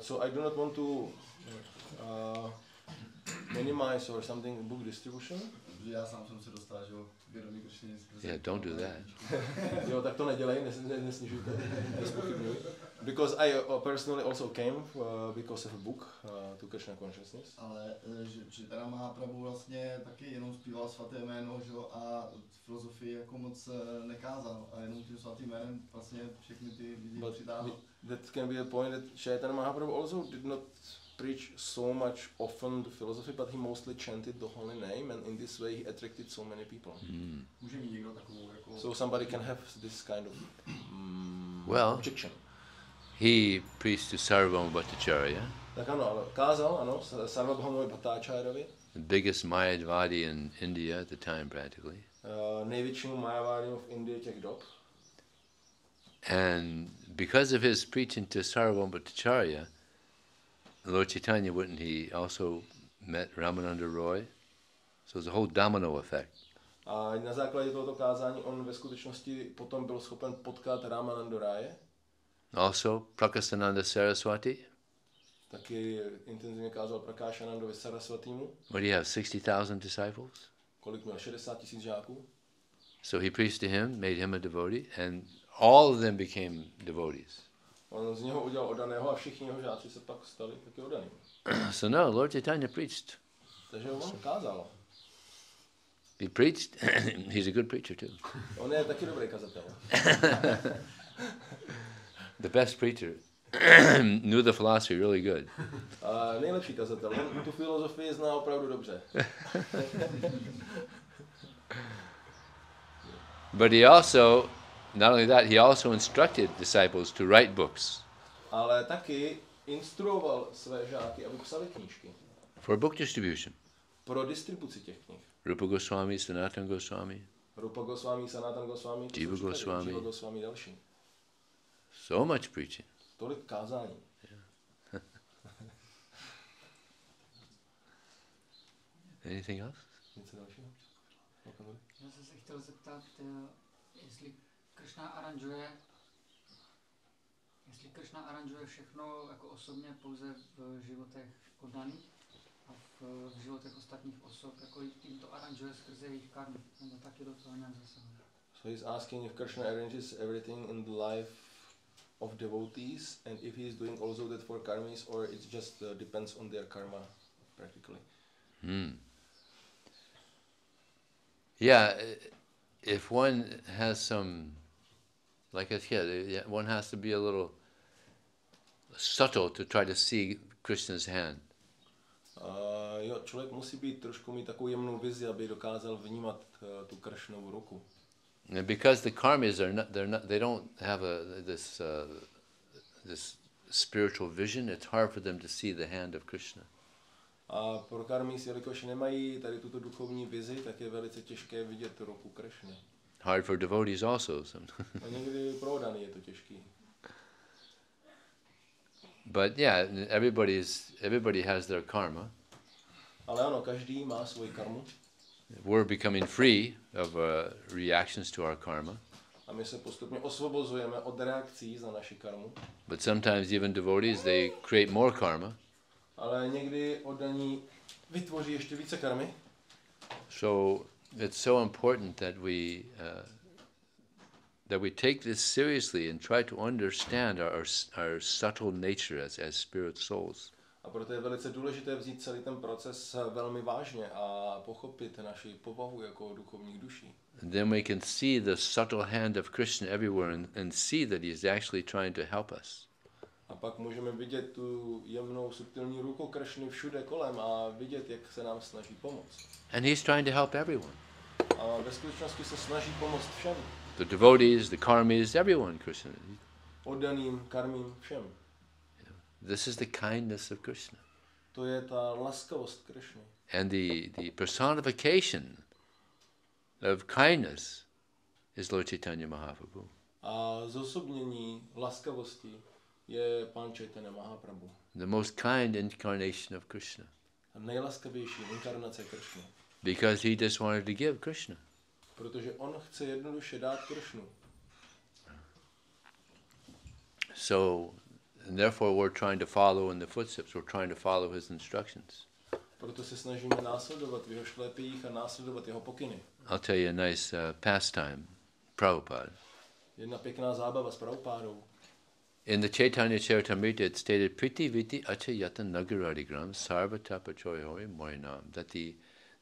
So I do not want to minimize or something book distribution. Já sám jsem se dostal, že jo, vědomí krštění. Yeah, don't do that. Jo, tak to nedělej, nesnižujte, nezpochybňuj. Because I personally also came because of a book to Krishna consciousness. Ale že teda má Prabhu vlastně taky jenom zpíval svaté jméno, že jo, a filozofii jako moc nekázal a jenom tím svatým jménem vlastně všechny ty lidi přitáhl. That can be a point that Chaitanya Mahaprabhu also did not preach so much often the philosophy, but he mostly chanted the holy name, and in this way he attracted so many people. Může mít někdo takovou jako... So somebody can have this kind of objection. He preached to Sarvabhauma Bhattacharya. Tak ano, ale kázal, ano, Sarvabhauma Bhattacharyovi. The biggest Mayavadi in India at the time, practically. Největšímu Mayavadi v Indii těch dob. And because of his preaching to Sarvabhauma Bhattacharya, Lord Chaitanya, wouldn't he also met Ramananda Roy? So there's a whole domino effect. A na základě tohoto kázání on ve skutečnosti potom byl schopen potkat Ramanandaráje. Also, Prakasananda Saraswati. Taky intenzivně kázal Prakashanandovi Saraswatimu. What do you have, 60,000 disciples? Kolik měl? 60 000 žáků. So he preached to him, made him a devotee, and all of them became devotees. On z něho udělal oddaného a všichni jeho žáci se pak stali taky oddanými. So no, Lord Chaitanya preached. Takže on kázal. He preached. He's a good preacher too. On je taky dobrý kazatel. The best preacher. Knew the philosophy really good. A nejlepší kazatel. On tu filozofii zná opravdu dobře. But he also, not only that, he also instructed disciples to write books. Ale taky instruoval své žáky, aby psali knížky. For book distribution. Pro distribuci těch knih. Rupa Goswami, Sanatana Goswami. Rupa Goswami, Sanatana Goswami, Jiva Goswami. Jiva Goswami další. So much preaching. Tolik kázání. Yeah. Anything else? Něco dalšího? Já jsem se chtěl zeptat, jestli Kršna aranžuje všechno jako osobně pouze v životech oddaných a v životech ostatních osob, jako jim to aranžuje skrze jejich karmy, nebo taky do toho nějak zasahuje. So he's asking if Krishna arranges everything in the life of devotees and if he is doing also that for karmis or it just depends on their karma practically. Yeah, if one has some, like I said, one has to be a little subtle to try to see Krishna's hand. Jo, člověk musí být trošku mít takovou jemnou vizi, aby dokázal vnímat tu Kršnovu ruku. Because the karmis they don't have this spiritual vision, it's hard for them to see the hand of Krishna. A pro karmis, jelikož nemají tady tuto duchovní vizi, tak je velice těžké vidět ruku Kršny. Hard for devotees also. A někdy pro oddané je to těžký. But yeah, everybody has their karma. Ale ano, každý má svoji karmu. We're becoming free of reactions to our karma. A my se postupně osvobozujeme od reakcí za naši karmu. But sometimes even devotees, they create more karma. Ale někdy oddaní vytvoří ještě více karmy. So it's so important that we take this seriously and try to understand our subtle nature as spirit souls. A proto je velice důležité vzít celý ten proces velmi vážně a pochopit naši povahu jako duchovních duší. And then we can see the subtle hand of Krishna everywhere and see that he is actually trying to help us. A pak můžeme vidět tu jemnou, subtilní ruku Kršny všude kolem a vidět, jak se nám snaží pomoct. And he's trying to help everyone. A ve skutečnosti se snaží pomoct všem. The devotees, the karmis, everyone, Krishna. Oddaným, karmím, všem. This is the kindness of Krishna. To je ta laskavost Kršny. And the personification of kindness is Lord Chaitanya Mahaprabhu. A zosobnění laskavosti je Pán Chaitanya Mahaprabhu. The most kind incarnation of Krishna. A nejlaskavější inkarnace Kršny. Because he just wanted to give Krishna. Protože on chce jednoduše dát Kršnu. So, and therefore we're trying to follow in the footsteps, we're trying to follow his instructions. Proto se snažíme následovat v jeho šlépích a následovat jeho pokyny. I'll tell you a nice pastime, Prabhupada. Jedna pěkná zábava s Prabhupádou. In the Chaitanya Charitamrita it stated Priti Viti Acha Yata Nagaradigram Sarvata Pachoyhori Morinam.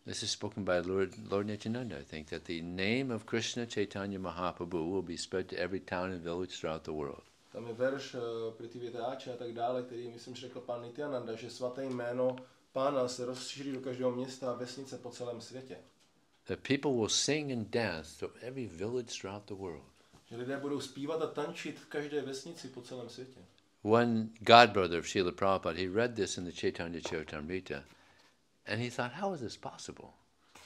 This is spoken by Lord Nityananda, I think, that the name of Krishna Chaitanya Mahaprabhu will be spread to every town and village throughout the world. Tam je verš Priti Viti Acha a tak dále, který myslím, že řekl pán Nityananda, že svaté jméno Pána se rozšíří do každého města a vesnice po celém světě. That people will sing and dance through every village throughout the world. Že lidé budou zpívat a tančit v každé vesnici po celém světě. One godbrother of Srila Prabhupada, he read this in the Chaitanya Charitamrita, and he thought, how is this possible?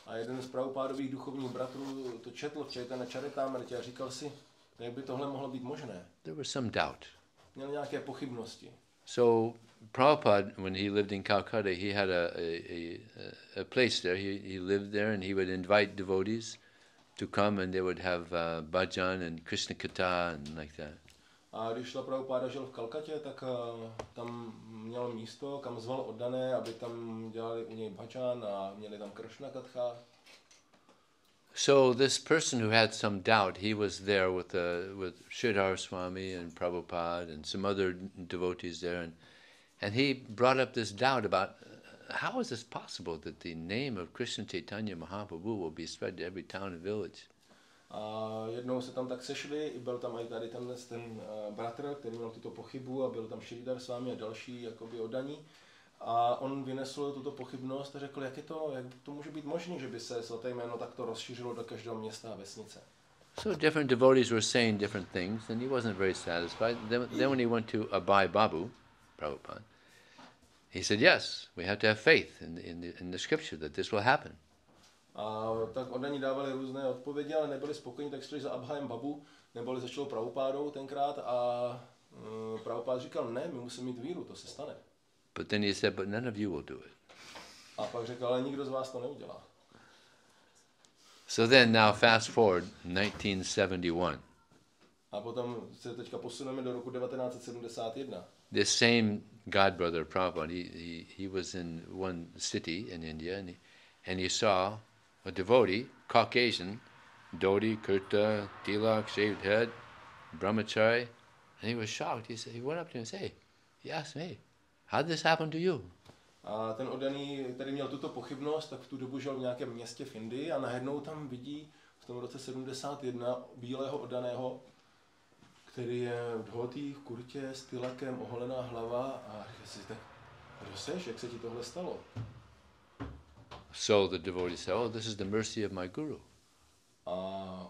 A jeden z Prabhupádových duchovních bratrů to četl v Chaitanya Charitamrtě a říkal si, jak by tohle mohlo být možné. There was some doubt. Měl nějaké pochybnosti. So Prabhupada, when he lived in Calcutta, he had a place there. He lived there and he would invite devotees to come and they would have bhajan and Krishna katha and like that. A když Srila Prabhupáda žil v Kalkatě, tak tam měl místo, kam zval oddané, aby tam dělali u něj bhajan a měli tam Kršna katha. So this person who had some doubt, he was there with Sridhar Swami and Prabhupada and some other devotees there, and he brought up this doubt about how is this possible that the name of Krishna Chaitanya Mahaprabhu will be spread to every town and village. A jednou se tam tak sešli, byl tam i tady ten bratr, který měl tuto pochybu, a byl tam Sridhar Swami a další jakoby oddaní. A on vynesl tuto pochybnost a řekl, jak to může být možné, že by se svaté jméno takto rozšířilo do každého města a vesnice. So different devotees were saying different things, and he wasn't very satisfied. Then when he went to Abhay Babu, Prabhupada, he said, yes, we have to have faith in the scripture that this will happen. A tak oddaní dávali různé odpovědi, ale nebyli spokojení, tak šli za Abhayem Babu, neboli za Šrilou Prabhupádou tenkrát, a Prabhupád říkal, ne, my musíme mít víru, to se stane. But then he said, but none of you will do it. A pak řekl, ale nikdo z vás to neudělá. So then now fast forward 1971. A potom se teďka posuneme do roku 1971. This same godbrother Prabhupada, he was in one city in India, and he saw a devotee, Caucasian, dhoti, kurta, tilak, shaved head, brahmachari, and he was shocked. He went up to him and said, he asked me, how did this happen to you? A ten oddaný, který měl tuto pochybnost, tak v tu dobu žil v nějakém městě v Indii a najednou tam vidí v tom roce 71 bílého oddaného, který je v dhoti, v kurtě, s tilakem, oholená hlava, a říká si, tak kdo seš, jak se ti tohle stalo? So the devotee said, oh, this is the mercy of my guru. A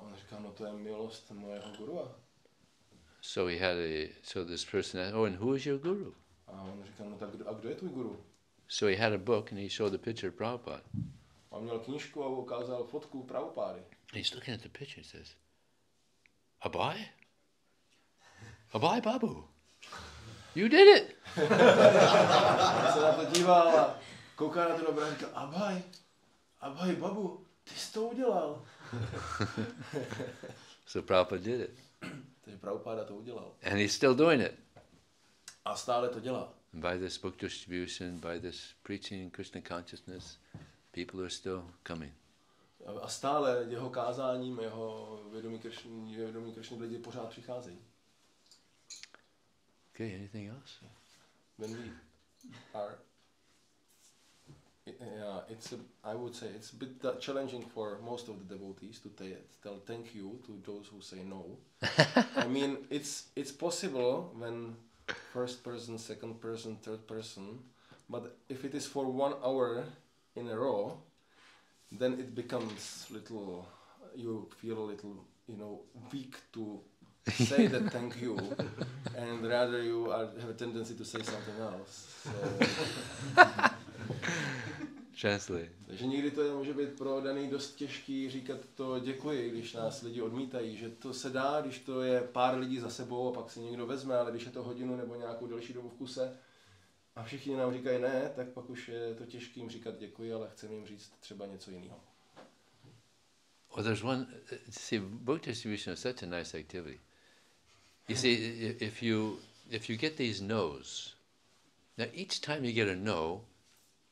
on říká, no to je milost mojeho gurua. So this person asked, oh, and who is your guru? A on říká, no tak kdo je tvůj guru? So he had a book and he showed the picture of Prabhupada. A měl knížku a ukázal fotku Prabhupády. He's looking at the picture and says, Abhay? Abhay Babu, you did it! On se na to díval a kouká na to dobrá a říká, Abhay Babu, ty jsi to udělal. So Prabhupada did it. Takže Prabhupada to udělal. And he's still doing it. A stále to dělá. By this book distribution, by this preaching Krishna consciousness, people are still coming. A stále jeho kázáním, jeho vědomí Kršny lidi pořád přicházejí. Okay, anything else? When we are, I would say it's a bit challenging for most of the devotees to tell thank you to those who say no. I mean, it's possible when first person, second person, third person, but if it is for 1 hour in a row, then it becomes you feel a little, weak to say that thank you, and rather you have a tendency to say something else. So, Translate. Takže někdy to může být pro daný dost těžký říkat to děkuji, když nás lidi odmítají, že to se dá, když to je pár lidí za sebou a pak si někdo vezme, ale když je to hodinu nebo nějakou delší dobu v kuse a všichni nám říkají ne, tak pak už je to těžký jim říkat děkuji, ale chceme jim říct třeba něco jiného. Well, there's one, see, book distribution is such a nice activity. You see, if you get these no's, now each time you get a no,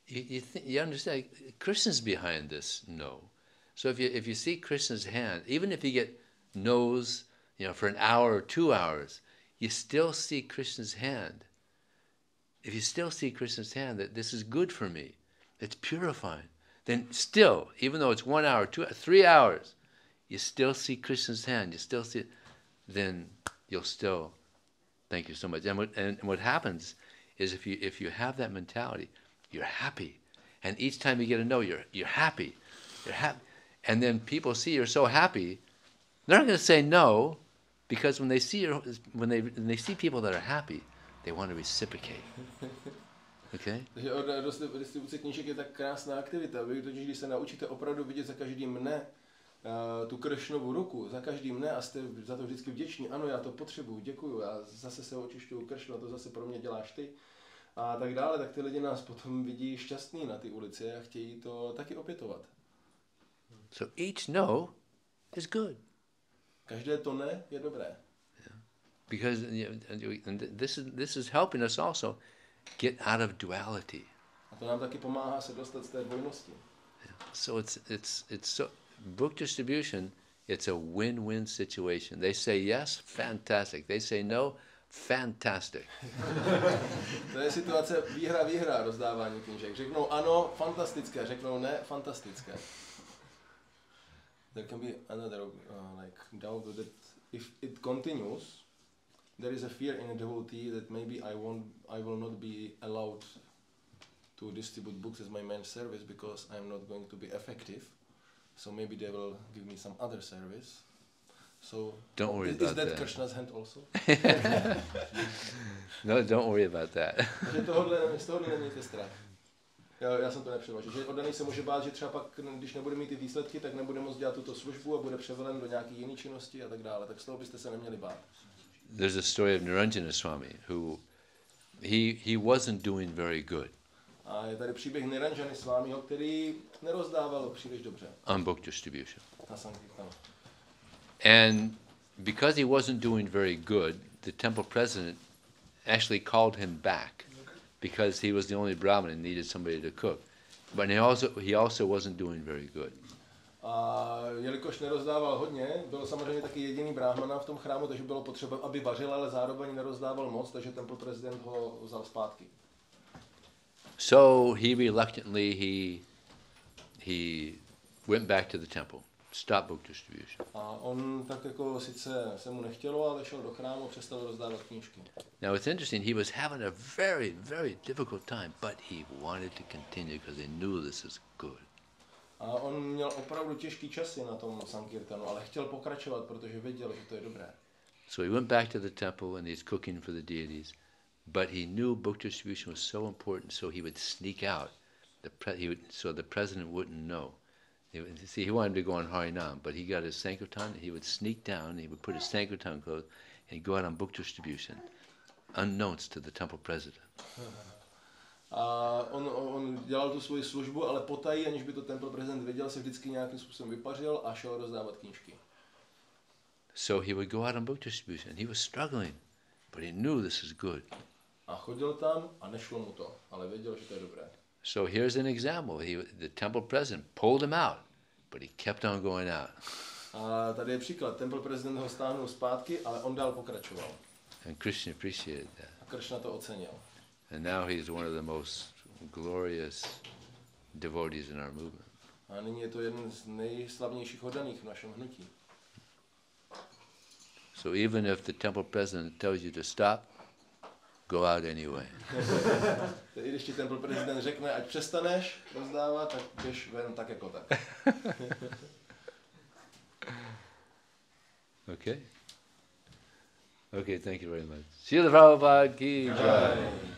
you understand Krishna's behind this no. So if you see Krishna's hand, even if you get no's, for an hour or 2 hours, you still see Krishna's hand. If you still see Krishna's hand, that this is good for me, it's purifying, then still, even though it's 1 hour, 2, 3 hours, you still see Krishna's hand, you still see it, then you'll still thank you so much. And what happens is if you have that mentality, you're happy. And each time you get a no, you're happy. You're happy. And then people see you're so happy, they're not going to say no, because when they see people that are happy, they want to reciprocate. Okay? Takže distribuce knížek je tak krásná aktivita. Vy totiž, když se naučíte opravdu vidět za každým dne tu Kršnovu ruku, za každým dne a jste za to vždycky vděční, ano, já to potřebuju, děkuju, já zase se očišťuju Kršnu, to zase pro mě děláš ty. A tak dále, tak ty lidi nás potom vidí šťastný na ty ulici a chtějí to taky opětovat. So each no is good. Každé to ne je dobré. Because and this is helping us also get out of duality. A to nám taky pomáhá se dostat z té dvojnosti. So it's so book distribution, it's a win-win situation. They say yes, fantastic. They say no, fantastic. To je situace výhra rozdávání knížek. Řeknou ano, fantastické, řeknou ne, fantastické. There can be another like doubt that if it continues, there is a fear in a devotee that maybe I will not be allowed to distribute books as my main service because I am not going to be effective. So maybe they will give me some other service. So don't worry is about that that. Krishna's hand also? No, don't worry about that. Z tohohle nemějte strach. Já jsem to nepřeložil. Že oddaný se může bát, že třeba pak, když nebude mít ty výsledky, tak nebude moc dělat tuto službu a bude převelen do nějaké jiné činnosti a tak dále. Tak z toho byste se neměli bát. There's a story of Niranjana Swami who he wasn't doing very good. A je tady příběh Niranjany Swamiho, který nerozdával příliš dobře. On book distribution. Na Sankirtanu. And because he wasn't doing very good, the temple president actually called him back because he was the only Brahmin and needed somebody to cook. But he also wasn't doing very good. A jelikož nerozdával hodně, byl samozřejmě taky jediný brahmana v tom chrámu, takže bylo potřeba, aby vařil, ale zároveň nerozdával moc, takže temple prezident ho vzal zpátky. So he reluctantly he went back to the temple, stopped book distribution. A on tak jako sice se mu nechtělo, ale šel do chrámu a přestal rozdávat knížky. Now it's interesting, he was having a very, very difficult time, but he wanted to continue because he knew this is good. A on měl opravdu těžký časy na tom Sankirtanu, ale chtěl pokračovat, protože věděl, že to je dobré. So he went back to the temple and he's cooking for the deities, but he knew book distribution was so important, so he would sneak out. So the president wouldn't know. He wanted to go on Harinam, but he got his Sankirtan, he would sneak down, he would put his Sankirtan clothes, and go out on book distribution, unknowns to the temple president. A on dělal tu svoji službu, ale potají, aniž by to temple prezident věděl, se vždycky nějakým způsobem vypařil a šel rozdávat knížky. So he would go out on book distribution. He was struggling, but he knew this is good. A chodil tam a nešlo mu to, ale věděl, že to je dobré. So here's an example. The temple president pulled him out, but he kept on going out. A tady je příklad. Temple prezident ho stáhnul zpátky, ale on dál pokračoval. And Krishna appreciated that. A Krishna to ocenil. And now he's one of the most glorious devotees in our movement. A nyní je to jeden z nejslavnějších oddaných v našem hnutí. So even if the temple president tells you to stop, go out anyway. I když ti temple prezident řekne, ať přestaneš rozdávat, tak běž ven tak jako tak. Okay? Okay, thank you very much. Srila Prabhupada ki jai.